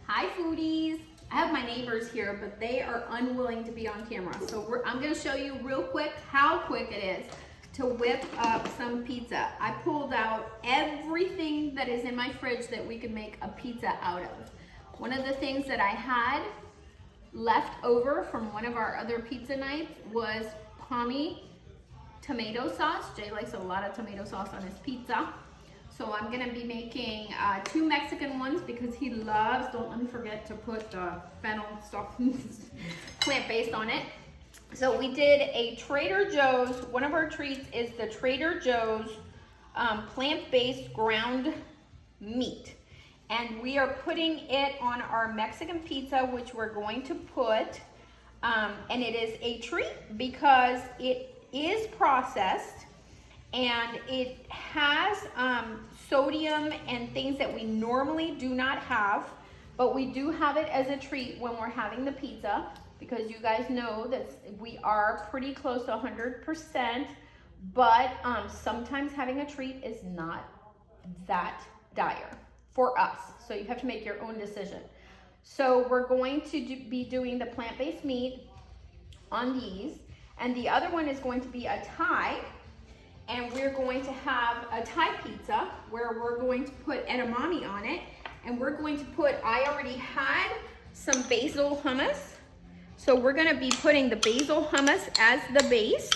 Hi foodies. I have my neighbors here, but they are unwilling to be on camera. So I'm gonna show you real quick how quick it is to whip up some pizza. I pulled out everything that is in my fridge that we could make a pizza out of. One of the things that I had left over from one of our other pizza nights was Pommy tomato sauce. Jay likes a lot of tomato sauce on his pizza. So I'm gonna be making 2 Mexican ones because he loves, don't let me forget to put fennel stuff, plant-based on it. So we did a Trader Joe's, one of our treats is the Trader Joe's plant-based ground meat. And we are putting it on our Mexican pizza, which we're going to put, and it is a treat because it is processed and it has sodium and things that we normally do not have, but we do have it as a treat when we're having the pizza because you guys know that we are pretty close to 100%, but sometimes having a treat is not that dire for us, so you have to make your own decision. So we're going to be doing the plant-based meat on these, and the other one is going to be a Thai, and we're going to have a Thai pizza where we're going to put edamame on it, and we're going to put, I already had some basil hummus, so we're gonna be putting the basil hummus as the base,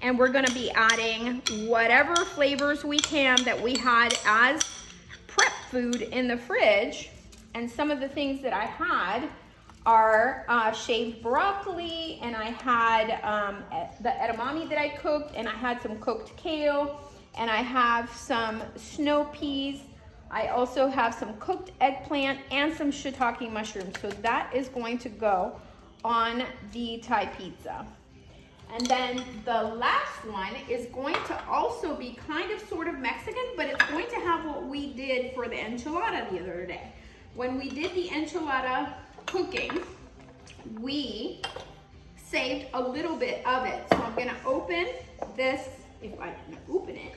and we're gonna be adding whatever flavors we can that we had as prep food in the fridge. And some of the things that I had are shaved broccoli, and I had the edamame that I cooked, and I had some cooked kale, and I have some snow peas. I also have some cooked eggplant and some shiitake mushrooms. So that is going to go on the Thai pizza. And then the last one is going to also be kind of sort of Mexican, but it's going to have what we did for the enchilada the other day. When we did the enchilada cooking, we saved a little bit of it. So I'm gonna open this, if I can open it.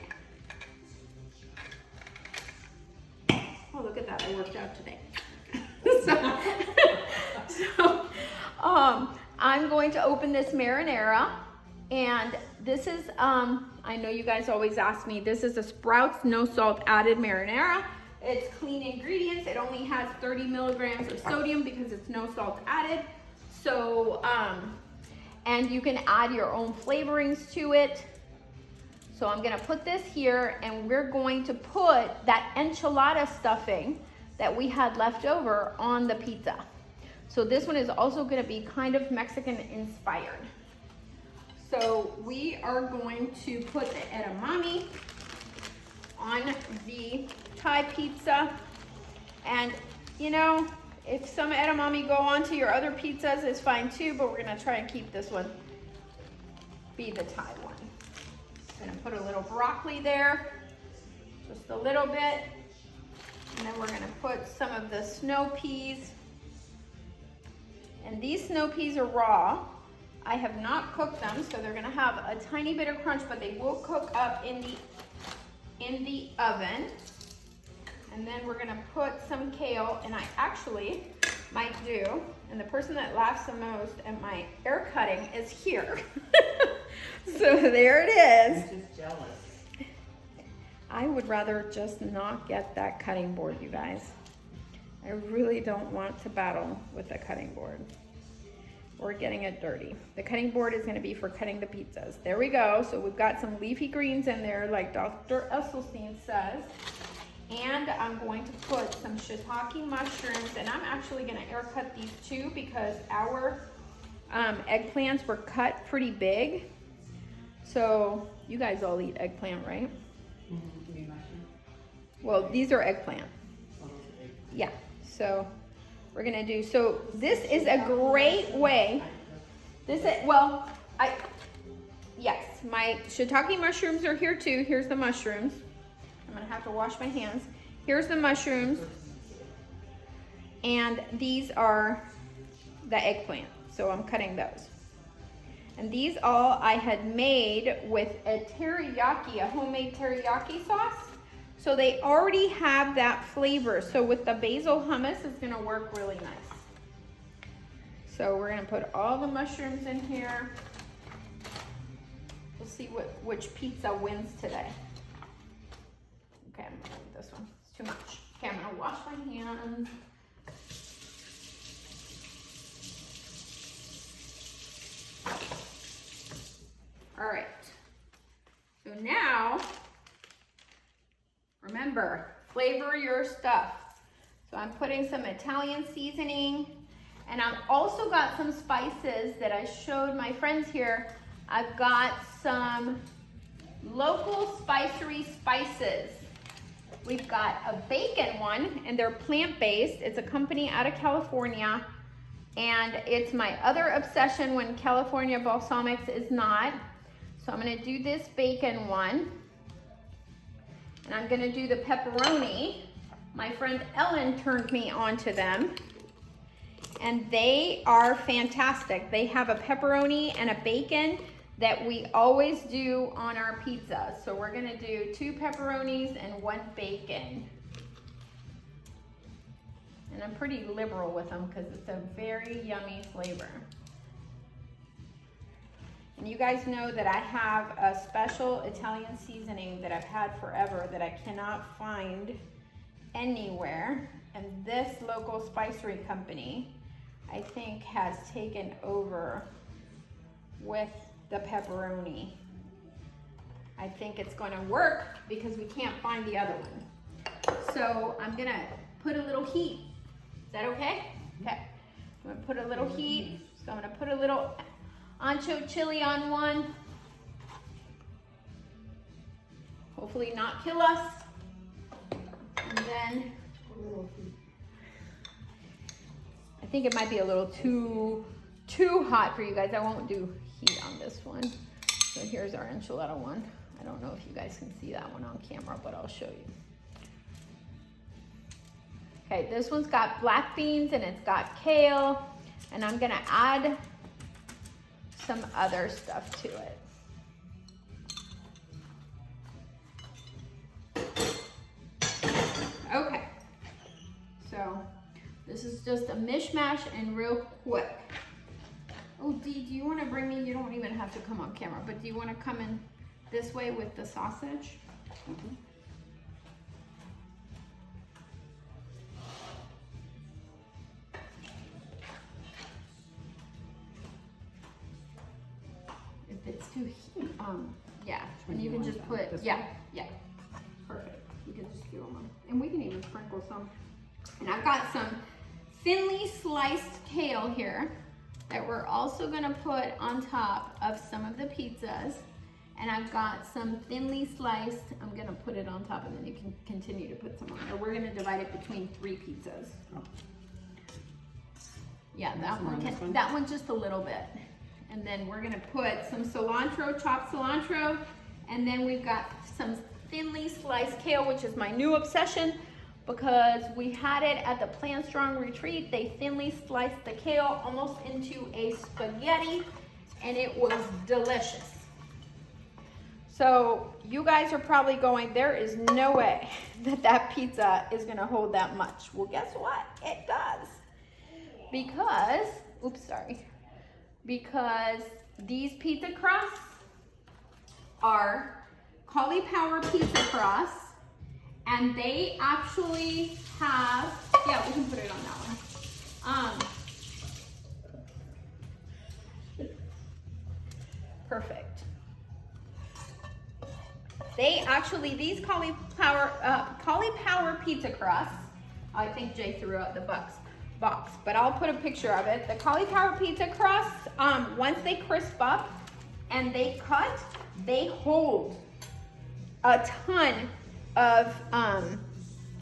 Oh, look at that, I worked out today. so I'm going to open this marinara, and this is, I know you guys always ask me, this is a Sprouts no salt added marinara. It's clean ingredients. It only has 30 milligrams of sodium because it's no salt added. So, and you can add your own flavorings to it. So I'm gonna put this here, and we're going to put that enchilada stuffing that we had left over on the pizza. So this one is also gonna be kind of Mexican inspired. So we are going to put the edamame on the Thai pizza, and you know, if some edamame go onto your other pizzas, it's fine too, but we're gonna try and keep this one be the Thai one. I'm gonna put a little broccoli there, just a little bit, and then we're gonna put some of the snow peas, and these snow peas are raw. I have not cooked them, so they're gonna have a tiny bit of crunch, but they will cook up in the oven. And then we're gonna put some kale, and I actually might do, and the person that laughs the most at my hair cutting is here. So there it is. I'm just jealous. I would rather just not get that cutting board, you guys. I really don't want to battle with the cutting board or getting it dirty. The cutting board is gonna be for cutting the pizzas. There we go. So we've got some leafy greens in there, like Dr. Esselstyn says. And I'm going to put some shiitake mushrooms, and I'm actually gonna air cut these too because our eggplants were cut pretty big. So you guys all eat eggplant, right? Mm-hmm. Well, these are eggplant. Yeah, so we're gonna do, so this is a great way. Yes, my shiitake mushrooms are here too. Here's the mushrooms. I'm gonna have to wash my hands. Here's the mushrooms. And these are the eggplant. So I'm cutting those. And these all I had made with a teriyaki, a homemade teriyaki sauce. So they already have that flavor. So with the basil hummus, it's gonna work really nice. So we're gonna put all the mushrooms in here. We'll see which pizza wins today. Okay, I'm gonna leave this one. It's too much. Okay, I'm gonna wash my hands. All right. So now, remember, flavor your stuff. So I'm putting some Italian seasoning, and I've also got some spices that I showed my friends here. I've got some local spicery spices. We've got a bacon one, and they're plant-based. It's a company out of California, and it's my other obsession when California balsamics is not. So I'm gonna do this bacon one, and I'm gonna do the pepperoni. My friend Ellen turned me on to them, and they are fantastic. They have a pepperoni and a bacon that we always do on our pizza. So we're gonna do 2 pepperonis and 1 bacon. And I'm pretty liberal with them because it's a very yummy flavor. And you guys know that I have a special Italian seasoning that I've had forever that I cannot find anywhere. And this local spicery company, I think, has taken over with the pepperoni. I think it's gonna work because we can't find the other one. So I'm gonna put a little heat. Is that okay? Okay. I'm gonna put a little heat. So I'm gonna put a little ancho chili on one. Hopefully not kill us. And then I think it might be a little too hot for you guys. I won't do heat on this one. So here's our enchilada one. I don't know if you guys can see that one on camera, but I'll show you. Okay, this one's got black beans and it's got kale, and I'm gonna add some other stuff to it. Okay, so this is just a mishmash and real quick. Oh, Dee, do you want to bring me, you don't even have to come on camera, but do you want to come in this way with the sausage? Mm-hmm. If it's too heat, yeah, and you can just put, yeah, perfect. You can just do them on, and we can even sprinkle some. And I've got some thinly sliced kale here that we're also gonna put on top of some of the pizzas. And I've got some thinly sliced, I'm gonna put it on top, and then you can continue to put some on there. We're gonna divide it between 3 pizzas. Oh. Yeah, that one just a little bit. And then we're gonna put some cilantro, chopped cilantro, and then we've got some thinly sliced kale, which is my new obsession, because we had it at the Plant Strong retreat. They thinly sliced the kale almost into a spaghetti, and it was delicious. So you guys are probably going, there is no way that pizza is gonna hold that much. Well, guess what? It does. Because, oops, sorry. Because these pizza crusts are Caulipower pizza crusts, and they actually have, yeah, we can put it on that one. Perfect. They actually, these Caulipower pizza crusts, I think Jay threw out the box, but I'll put a picture of it. The Caulipower pizza crusts, once they crisp up and they cut, they hold a ton of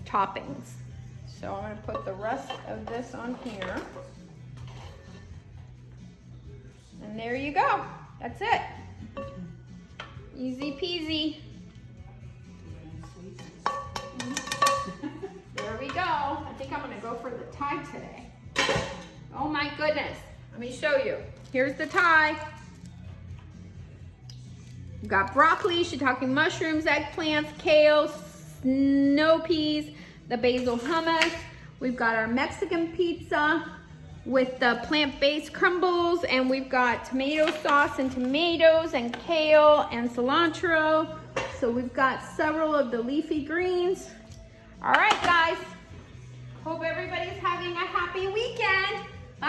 toppings. So I'm gonna put the rest of this on here. And there you go. That's it. Easy peasy. There we go. I think I'm gonna go for the Thai today. Oh my goodness. Let me show you. Here's the Thai. We've got broccoli, shiitake mushrooms, eggplants, kale, snow peas, the basil hummus. We've got our Mexican pizza with the plant-based crumbles, and we've got tomato sauce and tomatoes and kale and cilantro. So we've got several of the leafy greens.